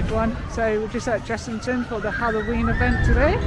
One. So we're just at Chessington for the Howl'O'ween event today.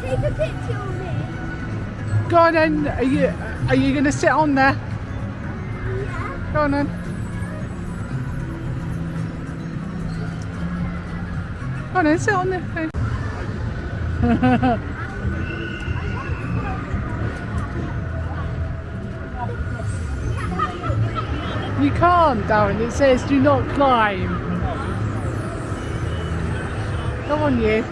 Take a picture of me. Go on then. Are you going to sit on there? Yeah. Go on then. Go on then, sit on there. You can't, Darren. It says do not climb. Come on, you.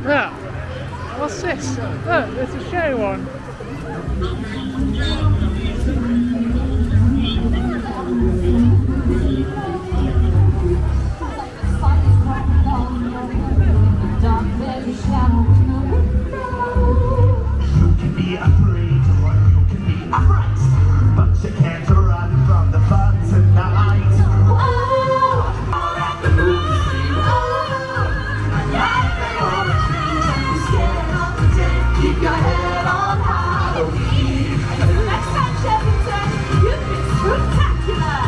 Look, what's this? Look, there's a show on. You can be afraid or you can be upright, but you can't run from the fun tonight. Oh, at the movie scene. Oh, keep your head on Howl'O'ween. Next time, Chessington, you can spooktacular.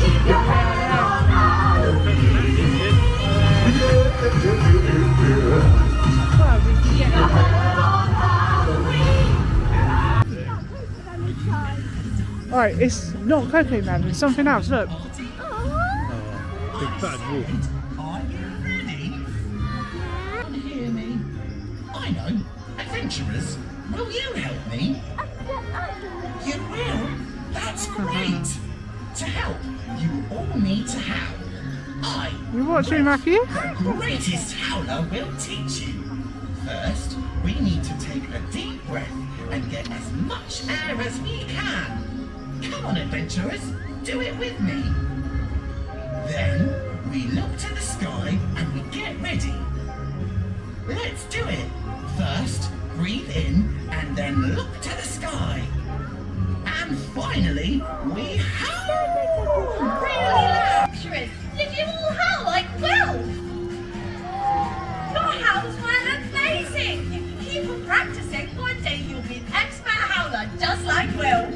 Keep your head on Howl'O'ween. Keep your head on Howl'O'ween. Alright, it's not Coco Man, it's something else, look. Big bad wolf. Are you ready? Can you hear me? I know. Adventurers, will you help me? You will? That's great! To help, you all need to howl. You watching, Matthew? The greatest howler will teach you. First, we need to take a deep breath and get as much air as we can. Come on, adventurers, do it with me. Then, we look to the sky and we get ready. Let's do it. First, breathe in and then look to the sky. And finally, we howl! Really loud. Did you all howl like wolves? Your howls were amazing. If you keep on practicing, one day you'll be an expert howler just like Will.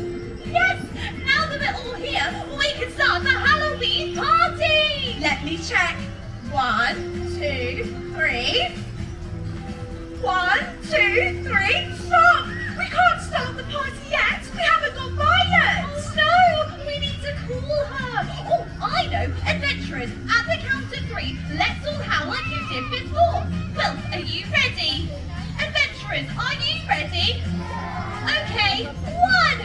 Yes, now that we're all here, we can start the Howl'O'ween party. Let me check. 1, 2, 3. 1, 2, 3, stop! We can't start the party yet! We haven't got Violet! Oh no! We need to call her! Oh, I know! Adventurers, at the count of 3, let's all howl like you did before! Well, are you ready? Adventurers, are you ready? Okay, 1,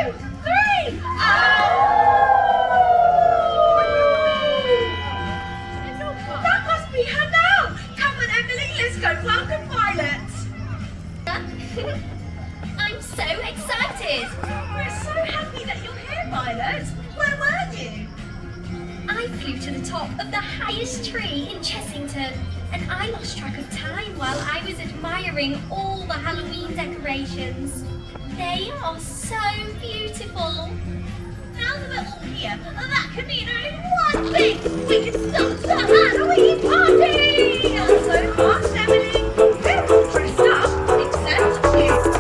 2, 3! Oh! Violet. Where were you? I flew to the top of the highest tree in Chessington, and I lost track of time while I was admiring all the Halloween decorations. They are so beautiful. Now that we're all here, that can mean only one thing. We can start the Halloween party! So fast, Emily. We're all dressed up, except you.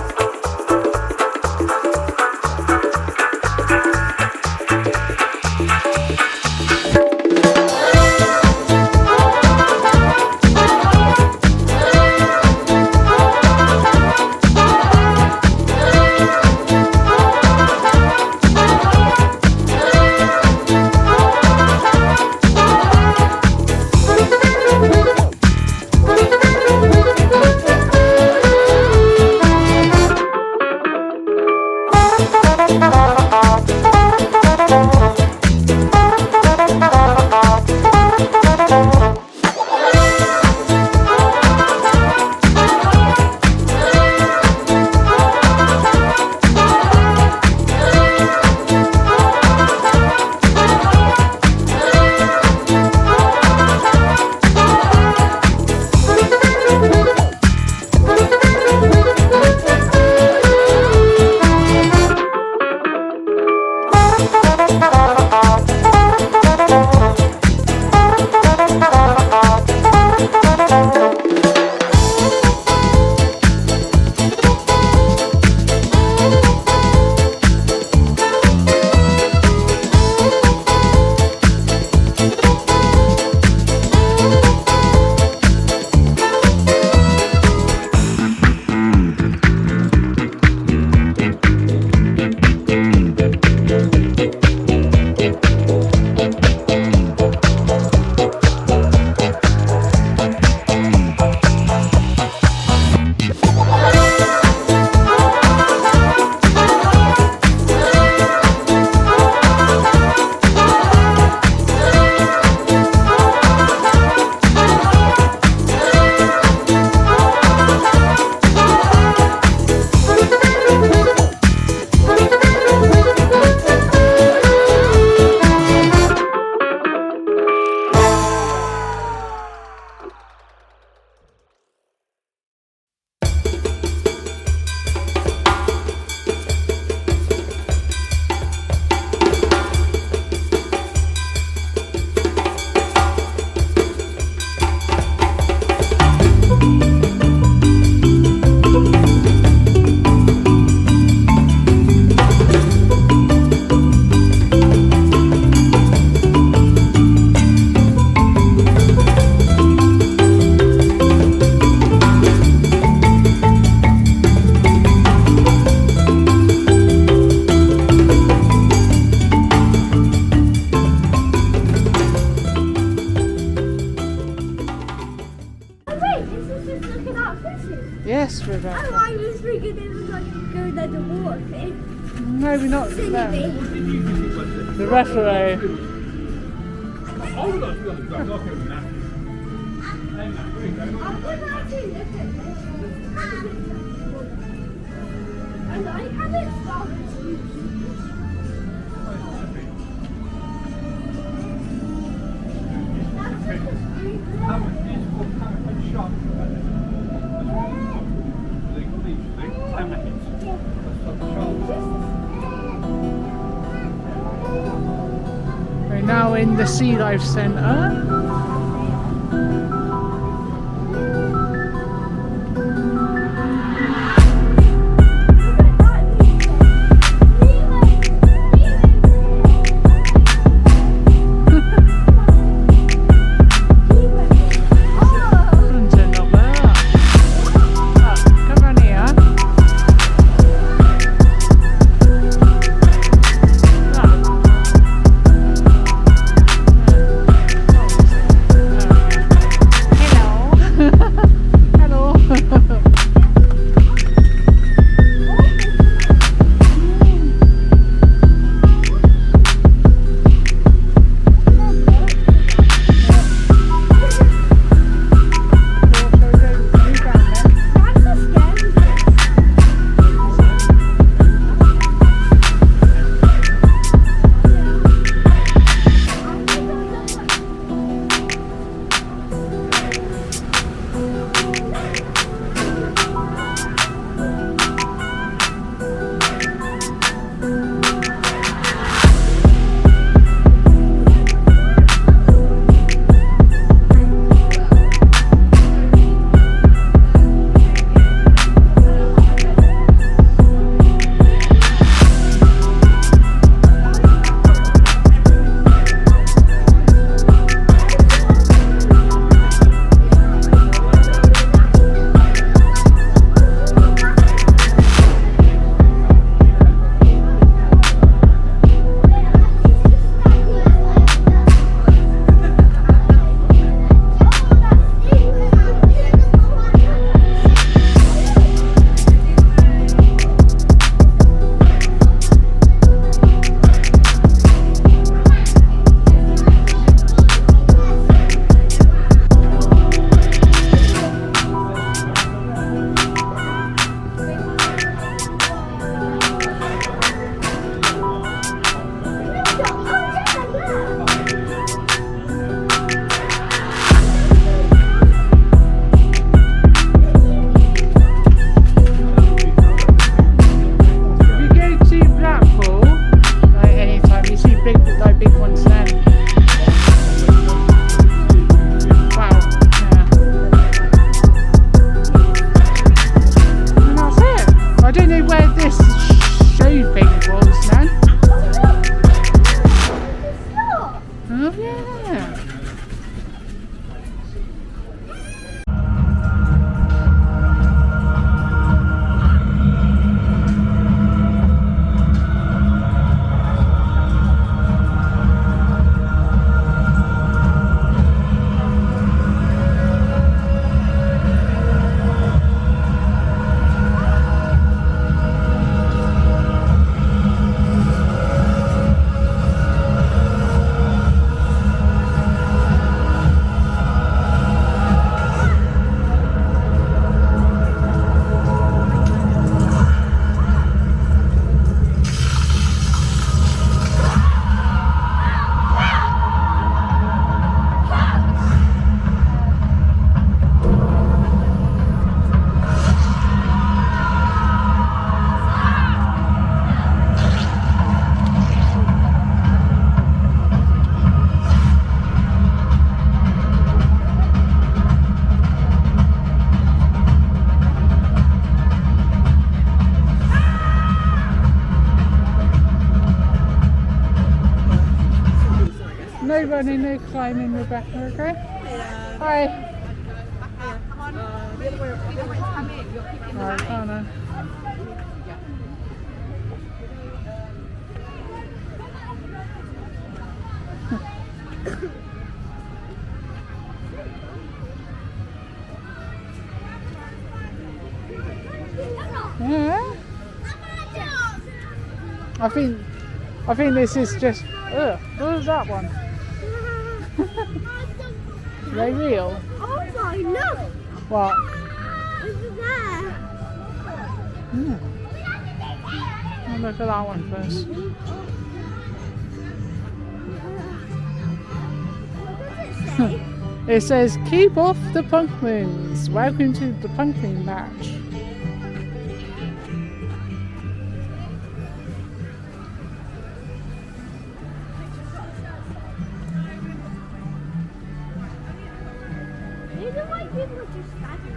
Yes, River. Oh, I was thinking it was like going under water thing. No, we're not Silly there. me. The referee. I'm gonna actually look at this. I like how it starts. We're now in the Sea Life Centre. like big ones then. Wow, yeah. And that's it. I don't know where this show thing was then. Oh yeah. No running, no climbing, Rebecca, okay? Hi. Alright, come on then. Yeah. I think this is just. Ugh, what is that one? Are they real? Oh my, look! What? Over there. I'll look at that one first. What does it say? It says, keep off the punklings. Welcome to the punkling match. Maybe why people are just standing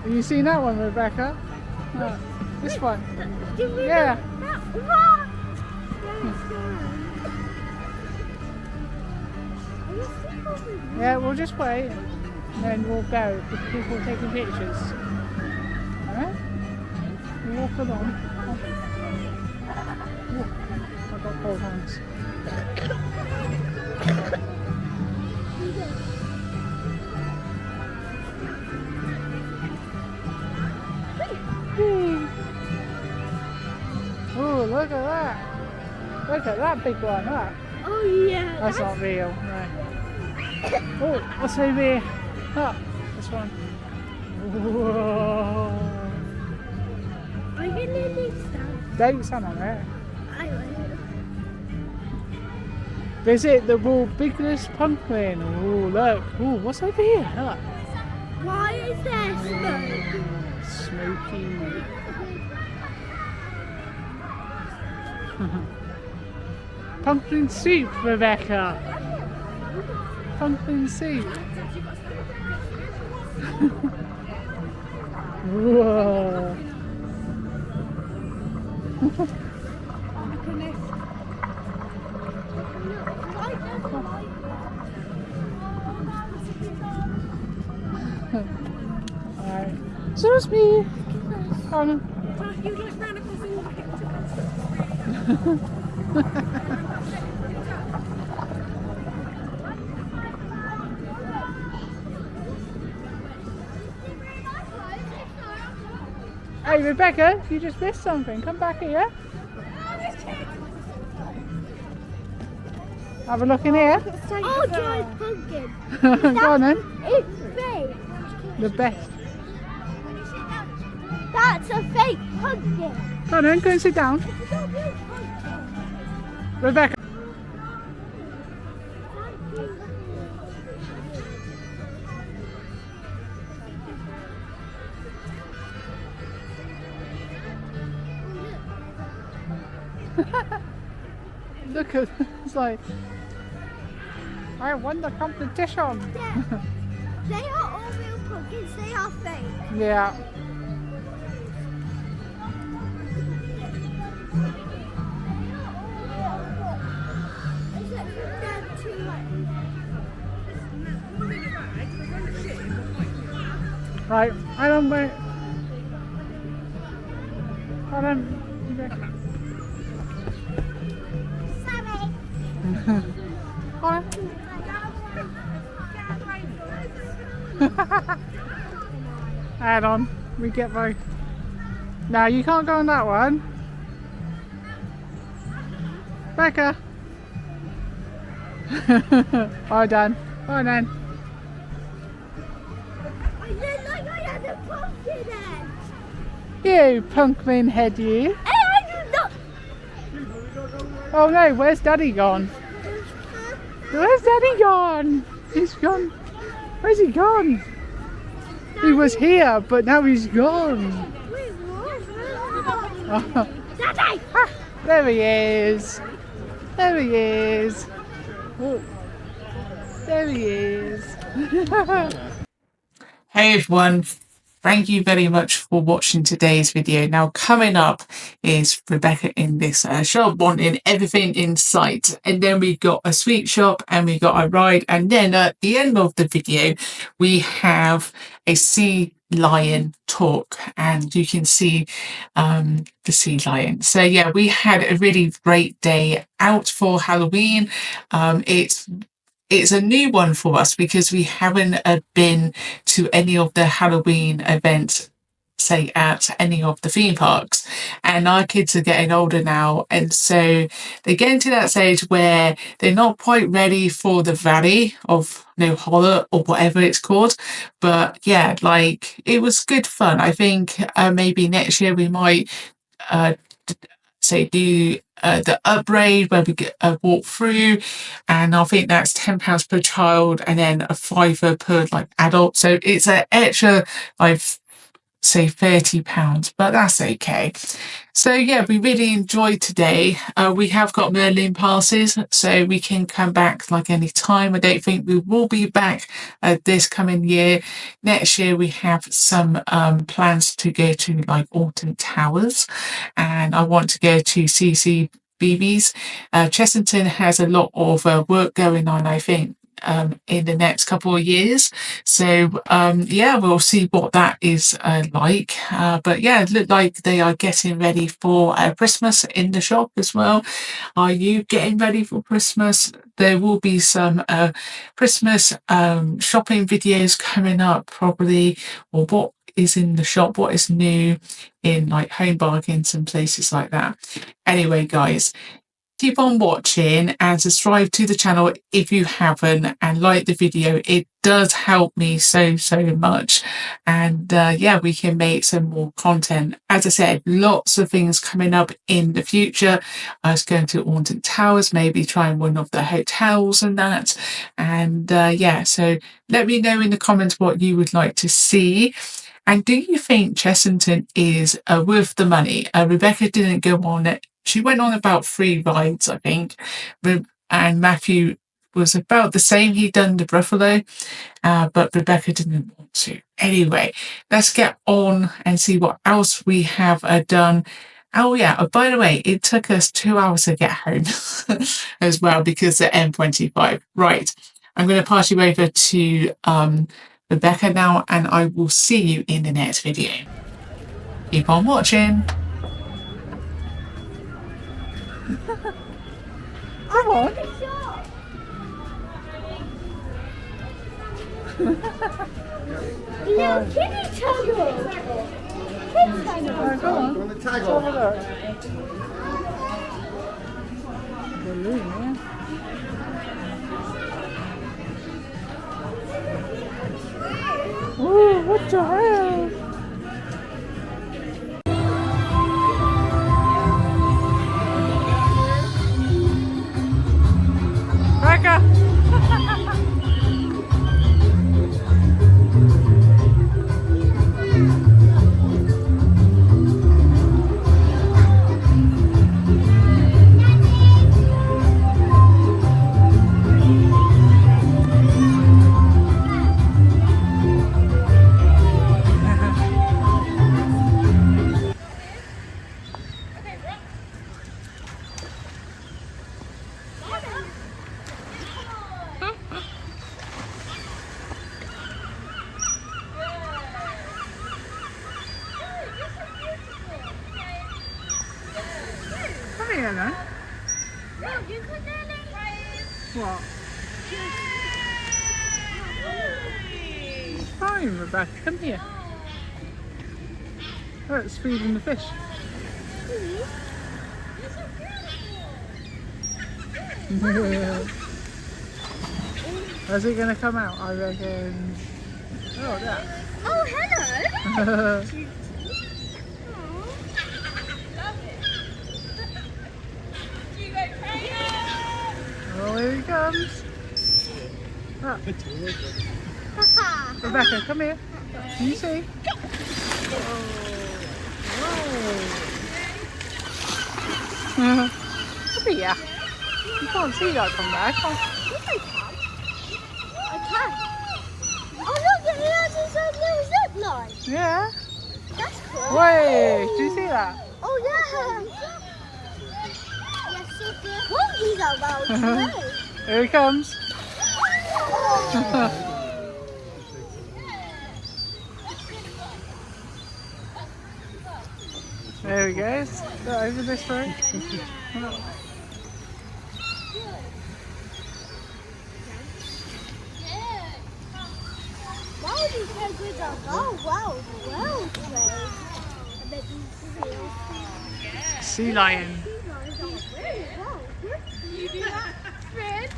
Have you seen that one, Rebecca? No, this one. Yeah. Yeah, we'll just wait. And then we'll go with people taking pictures. Alright? We'll walk along. Oh, I've got cold hands. Oh, look at that! Look at that big one, that! Oh yeah. That's not real, no. Oh, what's over here? Oh, this one. Whoa! I'm gonna need stuff. Don't stand on it. I will. Visit the world's biggest pumpkin. Oh, look. Oh, what's over here? Look. Why is there smoke? Smoky. Pumpkin soup, Rebecca. Pumpkin soup. Whoa. Alright. Excuse me. Come on. Hey Rebecca, you just missed something. Come back here. Have a look in here. Oh, giant pumpkin. Go on then. It's fake. The best. That's a fake pumpkin. Go on then, go and sit down. It's a real pumpkin. Rebecca. Look at, it's like, I won the competition. Yeah. They are all real pumpkins, they are fake. Yeah. Except for them two Right, I don't wait. I don't. Sorry. Hold on. Add on. We get by. No, you can't go on that one. Becca. Well done. Well done. I look like I had a pumpkin head. You pumpkin head, you. Hey, I do not. Oh no, where's Daddy gone? Where's Daddy gone? He's gone. Where's he gone? He was here, but now he's gone. Daddy! Ah, there he is. There he is. Oh, there he is. Hey everyone, thank you very much for watching today's video. Now coming up is Rebecca in this shop wanting everything in sight, and then we got a sweet shop and we got a ride, and then at the end of the video we have a sea lion talk and you can see the sea lion. So yeah, we had a really great day out for Halloween. It's a new one for us because we haven't been to any of the Halloween events, say at any of the theme parks, and our kids are getting older now, and so they're getting to that stage where they're not quite ready for the Valley of No Horror or whatever it's called. But yeah, like it was good fun. I think maybe next year we might say do the upgrade where we get a walk through, and I think that's £10 per child and then a £5 per like adult, so it's an extra like say £30, but that's okay. So yeah, we really enjoyed today. We have got Merlin passes, so we can come back like any time. I don't think we will be back this coming year. Next year we have some plans to go to like Alton Towers, and I want to go to CCBB's. Chessington has a lot of work going on, I think, in the next couple of years, so yeah, we'll see what that is like, but yeah, it looked like they are getting ready for Christmas in the shop as well. Are you getting ready for Christmas? There will be some Christmas shopping videos coming up probably, or what is in the shop, what is new in like Home Bargains and places like that. Anyway guys, keep on watching and subscribe to the channel if you haven't, and like the video. It does help me so much, and yeah, we can make some more content. As I said, lots of things coming up in the future. I was going to Alton Towers, maybe trying one of the hotels and that, and yeah, so let me know in the comments what you would like to see. And do you think Chessington is worth the money? Rebecca didn't go on it. She went on about 3 rides, I think, and Matthew was about the same. He'd done the Buffalo, but Rebecca didn't want to. Anyway, let's get on and see what else we have done. Oh yeah, by the way, it took us 2 hours to get home as well because of M25. Right, I'm going to pass you over to Rebecca now, and I will see you in the next video. Keep on watching. Come on. Little kitty tunnel. Kitty tunnel. Go on. Let's have a look. Balloon, yeah. Ooh, what the hell? Becca! here then. What? It's fine, Rebecca. Come here. Oh, it's feeding the fish. Where's it going to come out? I reckon. Oh, there. Oh, hello. Oh, here he comes. Ah. Rebecca, come here. Can you see? Whoa. Come here. You can't see that from there, can you? I can. Oh, look, it has its own little zip line. Yeah. That's cool. Wait, do you see that? Oh, yeah. Yes, it did. Oh, he's about to. Here he comes. There he goes. Go over this way. Why would you take with us? Oh, wow. Well played. I bet you Sea lion. You do that, Fred.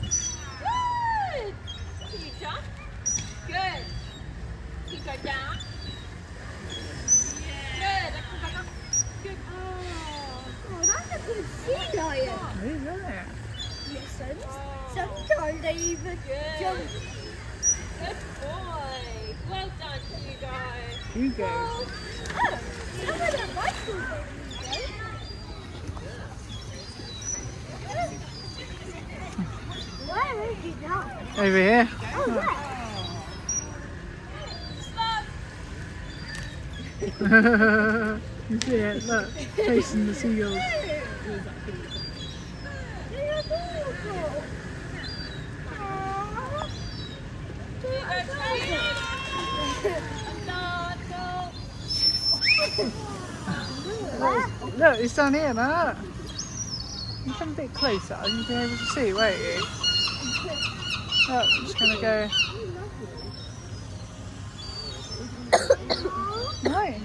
Good. Can you jump? Good. Can you go down? Good. I can back up. Good. Oh, that's a good sea lion. Isn't it? Yes, sometimes they even jump. Good boy. Well done, Hugo. Hugo. Oh, some of the bicycle things, Where is he now? Over here. Oh, yeah. You see it? Look, chasing the seagulls. They're beautiful. Look, it's down here, man. You come a bit closer and you'll be able to see, won't you? Look, I'm just going to go. Right.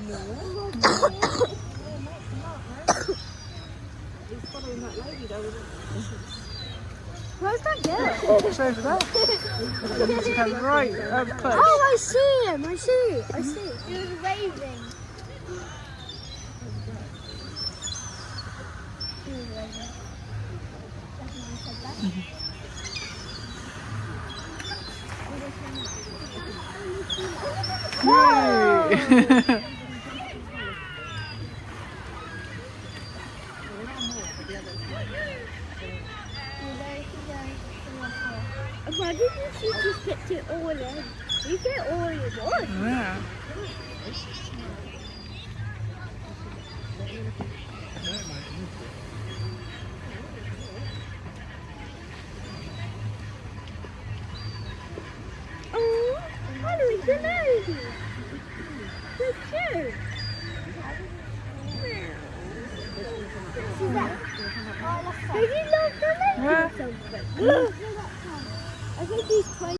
Where's that girl? It's over there. It's come right up close. Oh, I see him. I see. He was waving. Yay! Why didn't you just picked it all in? You get all you want. Yeah. Oh, how do we get lady? So cute. See that? Did you love the lady or something? I think he's 20.